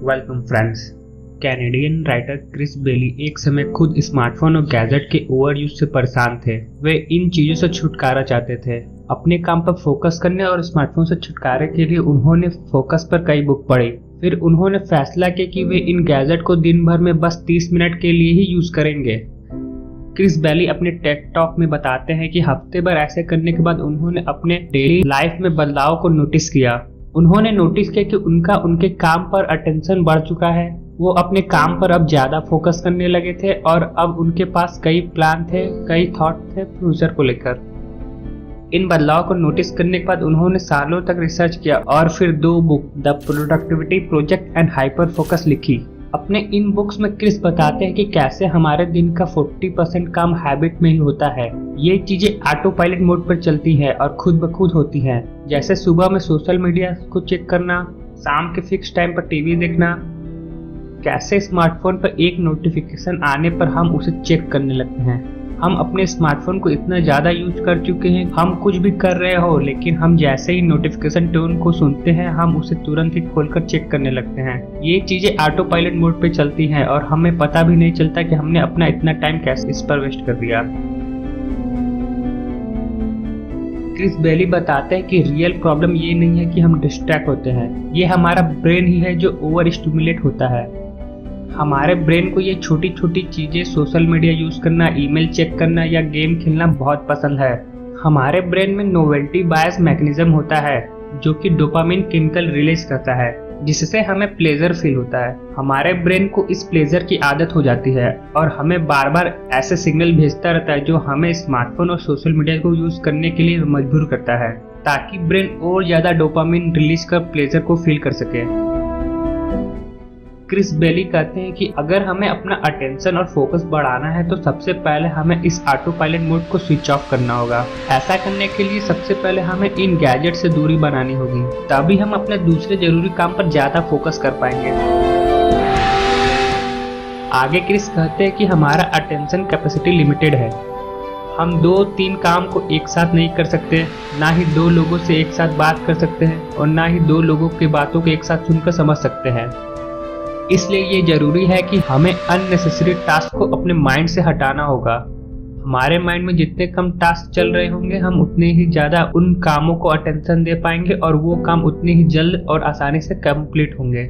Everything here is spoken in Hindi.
Welcome friends. Canadian writer Chris Bailey एक समय खुद स्मार्टफोन और गैजेट के ओवर यूज से परेशान थे। वे इन चीजों से छुटकारा चाहते थे। अपने काम पर फोकस करने और स्मार्टफोन से छुटकारे के लिए उन्होंने फोकस पर कई बुक पढ़ी। फिर उन्होंने फैसला किया कि वे इन गैजेट को दिन भर में बस 30 मिनट के लिए ही यूज करेंगे। क्रिस बेली अपने टेक टॉक में बताते हैं कि हफ्ते भर ऐसे करने के बाद उन्होंने अपने डेली लाइफ में बदलाव को नोटिस किया। उन्होंने नोटिस किया कि उनके काम पर अटेंशन बढ़ चुका है। वो अपने काम पर अब ज्यादा फोकस करने लगे थे और अब उनके पास कई प्लान थे, कई थॉट थे फ्यूचर को लेकर। इन बदलाव को नोटिस करने के बाद उन्होंने सालों तक रिसर्च किया और फिर 2 book the productivity project and hyper focus लिखी। अपने इन बुक्स में क्रिस बताते हैं कि कैसे हमारे दिन का 40% काम हैबिट में ही होता है। ये चीजें ऑटो पायलट मोड पर चलती है और खुद ब खुद होती हैं। जैसे सुबह में सोशल मीडिया को चेक करना, शाम के फिक्स टाइम पर टीवी देखना। कैसे स्मार्टफोन पर एक नोटिफिकेशन आने पर हम उसे चेक करने लगते हैं। हम अपने स्मार्टफोन को इतना ज्यादा यूज कर चुके हैं, हम कुछ भी कर रहे हो लेकिन हम जैसे ही नोटिफिकेशन टोन को सुनते हैं हम उसे तुरंत ही खोलकर चेक करने लगते हैं। ये चीजें ऑटो पायलट मोड पे चलती हैं और हमें पता भी नहीं चलता कि हमने अपना इतना टाइम कैसे इस पर वेस्ट कर दिया। क्रिस बेली बताते हैं कि रियल प्रॉब्लम ये नहीं है कि हम डिस्ट्रैक्ट होते हैं, ये हमारा ब्रेन ही है जो ओवर स्टिमुलेट होता है। हमारे ब्रेन को ये छोटी छोटी चीजें, सोशल मीडिया यूज करना, ईमेल चेक करना या गेम खेलना बहुत पसंद है। हमारे ब्रेन में नोवेल्टी बायस मैकेनिज्म होता है जो कि डोपामिन केमिकल रिलीज करता है जिससे हमें प्लेजर फील होता है। हमारे ब्रेन को इस प्लेजर की आदत हो जाती है और हमें बार बार ऐसे सिग्नल भेजता रहता है जो हमें स्मार्टफोन और सोशल मीडिया को यूज करने के लिए मजबूर करता है ताकि ब्रेन और ज्यादा डोपामिन रिलीज कर प्लेजर को फील कर सके। क्रिस बेली कहते हैं कि अगर हमें अपना अटेंशन और फोकस बढ़ाना है तो सबसे पहले हमें इस ऑटो पायलट मोड को स्विच ऑफ करना होगा। ऐसा करने के लिए सबसे पहले हमें इन गैजेट से दूरी बनानी होगी, तभी हम अपने दूसरे जरूरी काम पर ज्यादा फोकस कर पाएंगे। आगे क्रिस कहते हैं कि हमारा अटेंशन कैपेसिटी लिमिटेड है। हम 2-3 काम को एक साथ नहीं कर सकते, ना ही 2 लोगों से एक साथ बात कर सकते हैं और ना ही 2 लोगों की बातों को एक साथ सुनकर समझ सकते हैं। इसलिए ये जरूरी है कि हमें अननेसेसरी टास्क को अपने माइंड से हटाना होगा। हमारे माइंड में जितने कम टास्क चल रहे होंगे हम उतने ही ज्यादा उन कामों को अटेंशन दे पाएंगे और वो काम उतने ही जल्द और आसानी से कंप्लीट होंगे।